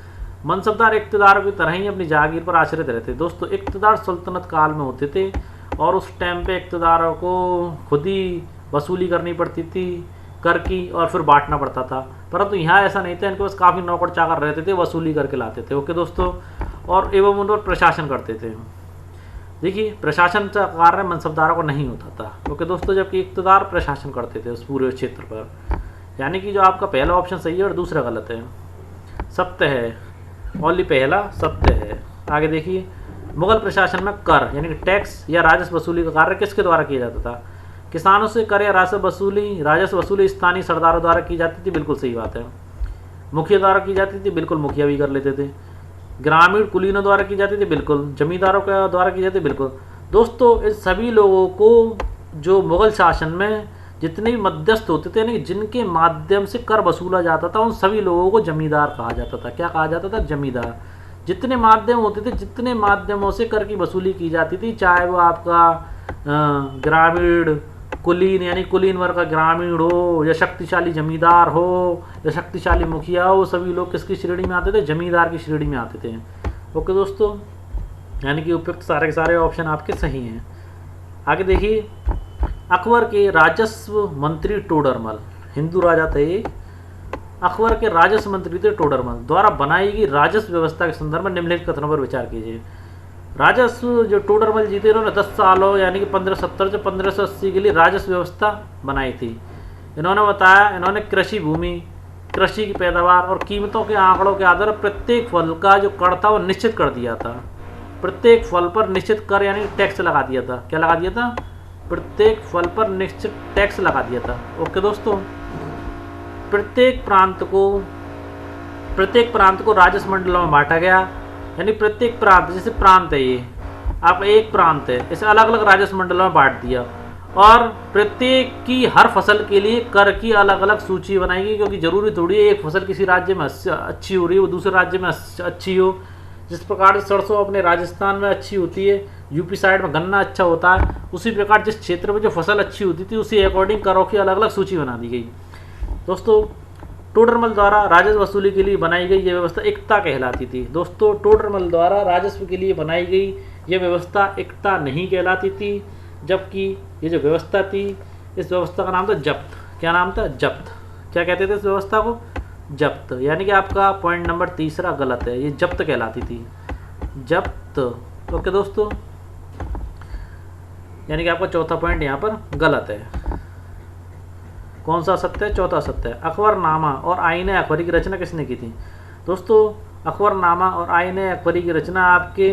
मनसबदार इक्तदारों की तरह ही अपनी जागीर पर आश्रित रहते। दोस्तों, इक्तदार सल्तनत काल में होते थे और उस टाइम पे इक्तदारों को खुद ही वसूली करनी पड़ती थी कर की, और फिर बांटना पड़ता था। परंतु यहाँ ऐसा नहीं था, इनके पास काफ़ी नौकर चाकर रहते थे, वसूली करके लाते थे। ओके दोस्तों, और एवं उन पर प्रशासन करते थे। देखिए, प्रशासन का कार्य मनसबदारों को नहीं होता था। ओके दोस्तों, जबकि इक्तदार प्रशासन करते थे उस पूरे क्षेत्र पर। यानी कि जो आपका पहला ऑप्शन सही है और दूसरा गलत है। सत्य है, ओनली पहला सत्य है। आगे देखिए, मुगल प्रशासन में कर यानी कि टैक्स या राजस्व वसूली का कार्य किसके द्वारा किया जाता था? किसानों से कर या राजस्व वसूली स्थानीय सरदारों द्वारा की जाती थी। बिल्कुल सही बात है। मुखिया द्वारा की जाती थी। बिल्कुल, मुखिया भी कर लेते थे। ग्रामीण कुलीनों द्वारा की जाती थी। बिल्कुल। जमींदारों के द्वारा की जाती थी। बिल्कुल। दोस्तों, इन सभी लोगों को जो मुगल शासन में जितने भी मध्यस्थ होते थे, यानी जिनके माध्यम से कर वसूला जाता था, उन सभी लोगों को जमींदार कहा जाता था। क्या कहा जाता था? जमींदार। जितने माध्यम होते थे, जितने माध्यमों से कर की वसूली की जाती थी, चाहे वो आपका ग्रामीण कुलीन यानी कुलीन वर्ग का ग्रामीण हो, या शक्तिशाली जमींदार हो, या शक्तिशाली मुखिया हो, सभी लोग किसकी श्रेणी में आते थे? जमींदार की श्रेणी में आते थे। ओके दोस्तों, यानी कि उपयुक्त सारे के सारे ऑप्शन आपके सही हैं। आगे देखिए, अकबर के राजस्व मंत्री टोडरमल, हिंदू राजा थे। अकबर के राजस्व मंत्री थे टोडरमल, द्वारा बनाई गई राजस्व व्यवस्था के संदर्भ में निम्नलिखित कथनों पर विचार कीजिए। राजस्व जो टोडरमल जी थे, उन्होंने 10 सालों यानी कि 1570 से 1580 के लिए राजस्व व्यवस्था बनाई थी। इन्होंने बताया, इन्होंने कृषि भूमि, कृषि की पैदावार और कीमतों के आंकड़ों के आधार पर प्रत्येक फल का जो कर था वो निश्चित कर दिया था। प्रत्येक फल पर निश्चित कर यानी टैक्स लगा दिया था। क्या लगा दिया था? प्रत्येक फल पर निश्चित टैक्स लगा दिया था। ओके दोस्तों, प्रत्येक प्रांत को राजस्व मंडलों में बांटा गया। यानी प्रत्येक प्रांत, जैसे प्रांत है ये आप एक प्रांत है, इसे अलग अलग राजस्व मंडलों में बांट दिया, और प्रत्येक की हर फसल के लिए कर की अलग अलग सूची बनाई गई, क्योंकि जरूरी थोड़ी है एक फसल किसी राज्य में अच्छी हो रही है वो दूसरे राज्य में अच्छी हो। जिस प्रकार से सरसों अपने राजस्थान में अच्छी होती है, यूपी साइड में गन्ना अच्छा होता है, उसी प्रकार जिस क्षेत्र में जो फसल अच्छी होती थी उसी अकॉर्डिंग करों की अलग अलग सूची बना दी गई। दोस्तों, टोडरमल द्वारा राजस्व वसूली के लिए बनाई गई यह व्यवस्था एकता कहलाती थी। दोस्तों, टोडरमल द्वारा राजस्व के लिए बनाई गई यह व्यवस्था एकता नहीं कहलाती थी, जबकि ये जो व्यवस्था थी, इस व्यवस्था का नाम था जब्त। क्या नाम था? जब्त। क्या कहते थे इस व्यवस्था को? जब्त। यानी कि आपका पॉइंट नंबर तीसरा गलत है, ये जब्त कहलाती थी। जब्त। ओके दोस्तों, यानी कि आपका चौथा पॉइंट यहाँ पर गलत है। कौन सा सत्य है? चौथा सत्य है। अकबरनामा और आईन अकबरी की रचना किसने की थी? दोस्तों, अकबरनामा और आईन अकबरी की रचना आपके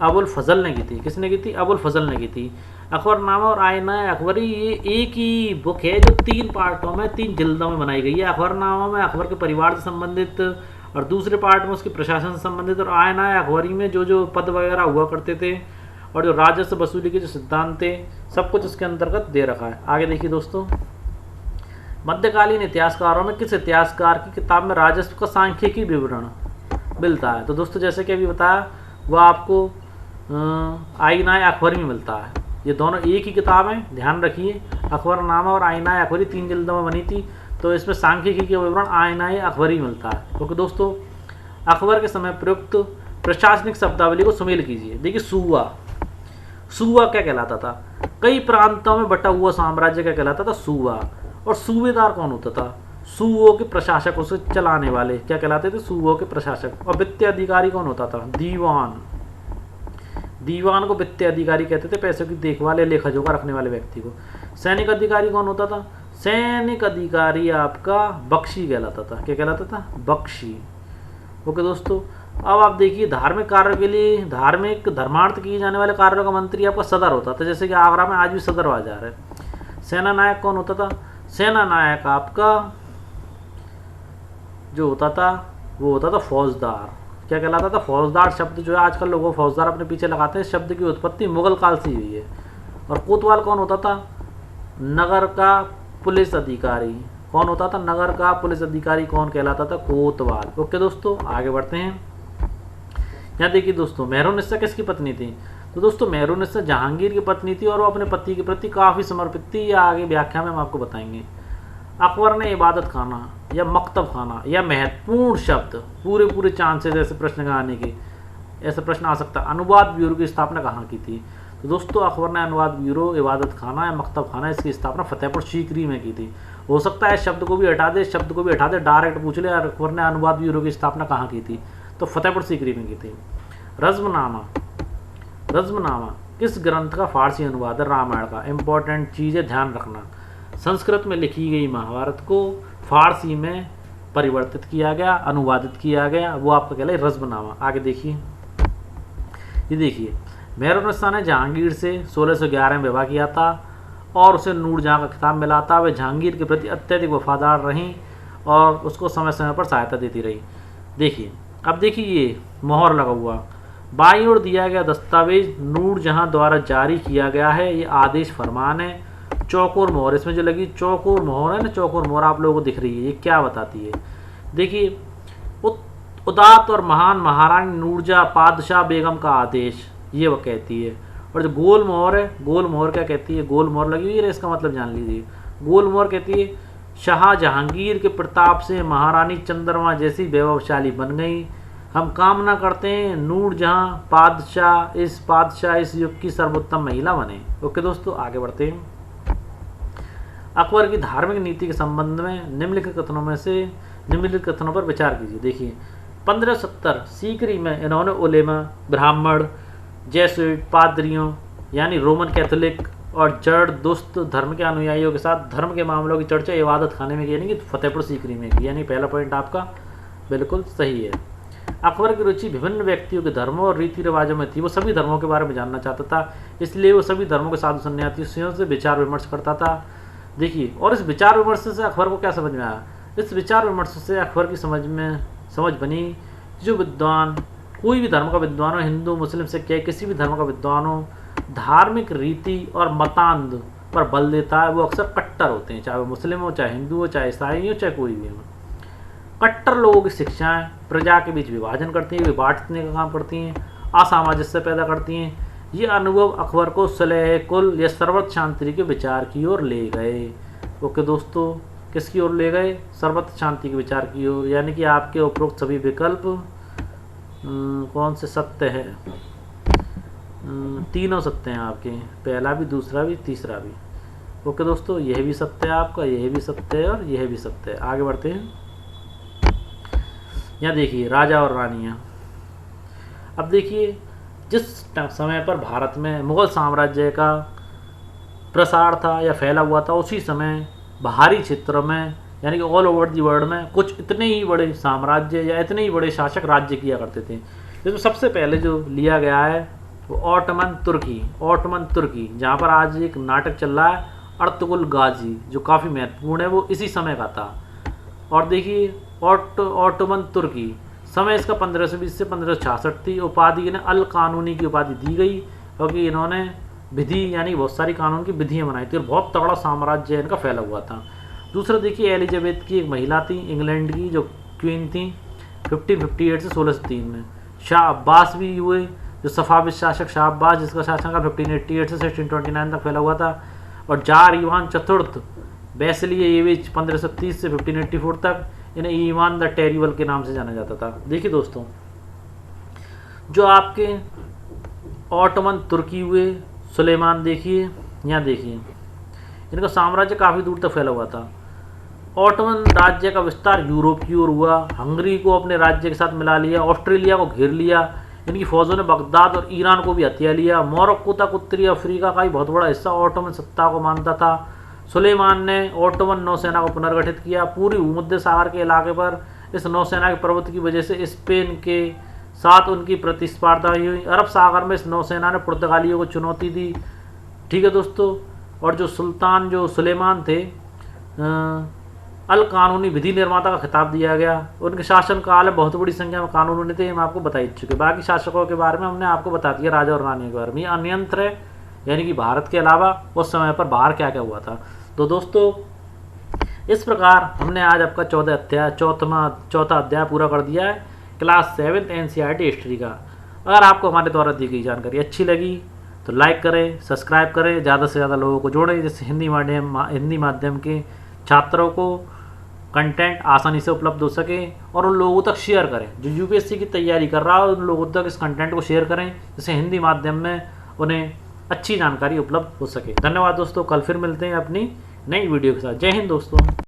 अबुल फजल ने की थी। किसने की थी? अबुल फजल ने की थी। अकबरनामा और आईना अकबरी ये एक ही बुक है जो 3 पार्टों में 3 जिल्दों में बनाई गई है। अकबरनामा में अकबर के परिवार से संबंधित और दूसरे पार्ट में उसके प्रशासन से संबंधित, और आईना अकबरी में जो जो पद वगैरह हुआ करते थे और जो राजस्व वसूली के जो सिद्धांत थे सब कुछ उसके अंतर्गत दे रखा है। आगे देखिए दोस्तों, मध्यकालीन इतिहासकारों में किस इतिहासकार की किताब में राजस्व का सांख्यिकी विवरण मिलता है? तो दोस्तों जैसे कि अभी बताया वो आपको आईना अकबरी में मिलता है। ये दोनों एक ही किताब है, ध्यान रखिए। अकबरनामा और आईना अकबरी 3 जिल्दों में बनी थी, तो इसमें सांख्यिकी के विवरण आईना अकबरी मिलता है। क्योंकि दोस्तों अकबर के समय प्रयुक्त प्रशासनिक शब्दावली को सुमेल कीजिए। देखिए सूबा क्या कहलाता था? कई प्रांतों में बटा हुआ साम्राज्य क्या कहलाता था? सूबा। और सूबेदार कौन होता था? सूबों के प्रशासक, उसे चलाने वाले क्या कहलाते थे? सूबों के प्रशासक। और वित्तीय अधिकारी कौन होता था? दीवान को वित्तीय अधिकारी कहते थे, पैसों की देखभाल या लेखा जोखा रखने वाले व्यक्ति को। सैनिक अधिकारी कौन होता था? सैनिक अधिकारी आपका बख्शी कहलाता था। क्या कहलाता था? बख्शी। ओके दोस्तों, अब आप देखिए धार्मिक कार्यों के लिए, धार्मिक धर्मार्थ किए जाने वाले कार्यों का मंत्री आपका सदर होता था। जैसे कि आगरा में आज भी सदर बाजार है। सेना नायक कौन होता था? सेना नायक आपका जो होता था वो होता था फौजदार। क्या कहलाता था? फौजदार। शब्द जो है आजकल लोगों फौजदार अपने पीछे लगाते हैं, शब्द की उत्पत्ति मुगल काल से हुई है। और कोतवाल कौन होता था? नगर का पुलिस अधिकारी। कौन होता था? नगर का पुलिस अधिकारी कौन कहलाता था? कोतवाल। ओके दोस्तों, आगे बढ़ते हैं। यहाँ देखिए दोस्तों, मेहरुन्निसा किसकी पत्नी थी? तो दोस्तों मेहरुन्निसा जहांगीर की पत्नी थी और वो अपने पति के प्रति काफ़ी समर्पित थी। या आगे व्याख्या में हम आपको बताएंगे। अकबर ने इबादत खाना या मकतब खाना या महत्वपूर्ण शब्द पूरे चांसेस ऐसे प्रश्न का आने के, ऐसा प्रश्न आ सकता है, अनुवाद ब्यूरो की स्थापना कहाँ की थी? तो दोस्तों अकबर ने अनुवाद ब्यूरो, इबादत खाना या मकतब खाना, इसकी स्थापना फतेहपुर सीकरी में की थी। हो सकता है शब्द को भी हटा दे, डायरेक्ट पूछ ले अकबर ने अनुवाद ब्यूरो की स्थापना कहाँ की थी? तो फतेहपुर सीकरी में की थी। रज़्मनामा किस ग्रंथ का फारसी अनुवाद है? रामायण का। इंपॉर्टेंट चीज़ है, ध्यान रखना। संस्कृत में लिखी गई महाभारत को फारसी में परिवर्तित किया गया, अनुवादित किया गया, वो आपका कहलाए रज़्मनामा। आगे देखिए, ये देखिए मेहरुन्निसा ने जहांगीर से 1611 में विवाह किया था और उसे नूरजहां का खिताब मिला था। वे जहांगीर के प्रति अत्यधिक वफादार रहीं और उसको समय समय पर सहायता देती रही। देखिए अब देखिए ये मोहर लगा हुआ, बाईं ओर दिया गया दस्तावेज नूरजहां द्वारा जारी किया गया है। ये आदेश फरमान है। चौकोर मोहर, इसमें जो लगी चौकोर मोहर है ना, चौकोर मोहर आप लोगों को दिख रही है, ये क्या बताती है? देखिए उदात और महान महारानी नूरजहां पादशाह बेगम का आदेश, ये वो कहती है। और जो गोल मोहर है, गोल मोहर क्या कहती है? गोल मोहर लगी हुई है, इसका मतलब जान लीजिए। गोल मोहर कहती है शाह जहांगीर के प्रताप से महारानी चंद्रमा जैसी वैभवशाली बन गई। हम कामना करते हैं नूरजहां पादशाह इस युग की सर्वोत्तम महिला बने। ओके दोस्तों, आगे बढ़ते हैं। अकबर की धार्मिक नीति के संबंध में निम्नलिखित कथनों पर विचार कीजिए। देखिए 1570 सीकरी में इन्होंने उलेमा, ब्राह्मण, जेसुइट, पादरियों यानी रोमन कैथोलिक और जड़ दुस्त धर्म के अनुयायियों के साथ धर्म के मामलों की चर्चा इबादत खाने में की, यानी कि फतेहपुर सीकरी में की। यानी पहला पॉइंट आपका बिल्कुल सही है। अकबर की रुचि विभिन्न व्यक्तियों के धर्मों और रीति रिवाजों में थी। वो सभी धर्मों के बारे में जानना चाहता था, इसलिए वो सभी धर्मों के साधु सन्यासियों से विचार विमर्श करता था। देखिए, और इस विचार विमर्श से अकबर को क्या समझ में आया? इस विचार विमर्श से अकबर की समझ बनी, जो विद्वान, कोई भी धर्म का विद्वान हो, हिंदू मुस्लिम सिख किसी भी धर्म का विद्वान हो, धार्मिक रीति और मतांध पर बल देता है, वो अक्सर कट्टर होते हैं, चाहे वो मुस्लिम हो, चाहे हिंदू हो, चाहे ईसाई हो, चाहे कोई भी हो। कट्टर लोगों की शिक्षाएं प्रजा के बीच विभाजन करती हैं, वे बांटने का काम करती हैं, असामंजस्य पैदा करती हैं। ये अनुभव अकबर को सलह कुल या सर्वत्र शांति के विचार की ओर ले गए। ओके दोस्तों, किसकी ओर ले गए? सर्वत्र शांति के विचार की ओर। यानी कि आपके उपरोक्त सभी विकल्प कौन से सत्य है? तीनों सत्य हैं आपके, पहला भी, दूसरा भी, तीसरा भी। ओके दोस्तों, यह भी सत्य है आपका, यह भी सत्य है और यह भी सत्य है। आगे बढ़ते हैं। यहाँ देखिए राजा और रानियाँ। अब देखिए जिस समय पर भारत में मुगल साम्राज्य का प्रसार था या फैला हुआ था, उसी समय बाहरी क्षेत्रों में यानी कि ऑल ओवर दी वर्ल्ड में कुछ इतने ही बड़े साम्राज्य या इतने ही बड़े शासक राज्य किया करते थे। इसमें सबसे पहले जो लिया गया है वो ऑटोमन तुर्की जहाँ पर आज एक नाटक चल रहा है अर्तुगरुल गाजी, जो काफ़ी महत्वपूर्ण है, वो इसी समय का था। और देखिए ऑटोमन तुर्की, समय इसका 1520 से 1566 थी। उपाधि इन्हें अल कानूनी की उपाधि दी गई क्योंकि इन्होंने विधि यानी बहुत सारी कानून की विधियाँ बनाई थी और बहुत तगड़ा साम्राज्य इनका फैला हुआ था। दूसरा देखिए एलिजाबेथ की एक महिला थी इंग्लैंड की, जो क्वीन थी 1558 से 1603 में। शाह अब्बास भी हुए, जो सफाविद शासक शाह अब्बास, जिसका शासनकाल 1588 से 1629 तक फैला हुआ था। और जार ईवान चतुर्थ बेसिलिएविच 1530 से 1584 तक, इन्हें ईवान द टेरिबल के नाम से जाना जाता था। देखिए दोस्तों, जो आपके ऑटोमन तुर्की हुए, सुलेमान देखिए, यहाँ देखिए इनका साम्राज्य काफ़ी दूर तक फैला हुआ था। ऑटोमन राज्य का विस्तार यूरोप की ओर हुआ, हंगरी को अपने राज्य के साथ मिला लिया, ऑस्ट्रेलिया को घेर लिया, इनकी फौजों ने बगदाद और ईरान को भी हथिया लिया। मोरक्को तक उत्तरी अफ्रीका का ही बहुत बड़ा हिस्सा ऑटोमन सत्ता को मानता था। सुलेमान ने ऑटोमन नौसेना को पुनर्गठित किया। पूरी भूमध्य सागर के इलाके पर इस नौसेना के प्रभुत्व की वजह से स्पेन के साथ उनकी प्रतिस्पर्धा हुई। अरब सागर में इस नौसेना ने पुर्तगालियों को चुनौती दी। ठीक है दोस्तों, और जो सुल्तान जो सुलेमान थे, अल कानूनी विधि निर्माता का खिताब दिया गया। उनके शासनकाल में बहुत बड़ी संख्या में कानून होने थे, हम आपको बता ही चुके। बाकी शासकों के बारे में हमने आपको बता दिया, राजा और रानी के बारे में। ये अन्यंत्र है, यानी कि भारत के अलावा उस समय पर बाहर क्या क्या हुआ था। तो दोस्तों, इस प्रकार हमने आज आपका चौथा अध्याय पूरा कर दिया है क्लास 7 NCERT हिस्ट्री का। अगर आपको हमारे द्वारा दी गई जानकारी अच्छी लगी तो लाइक करें, सब्सक्राइब करें, ज़्यादा से ज़्यादा लोगों को जोड़ें, जिससे हिंदी माध्यम के छात्रों को कंटेंट आसानी से उपलब्ध हो सके, और उन लोगों तक शेयर करें जो UPSC की तैयारी कर रहा है। उन लोगों तक इस कंटेंट को शेयर करें जिससे हिंदी माध्यम में उन्हें अच्छी जानकारी उपलब्ध हो सके। धन्यवाद दोस्तों, कल फिर मिलते हैं अपनी नई वीडियो के साथ। जय हिंद दोस्तों।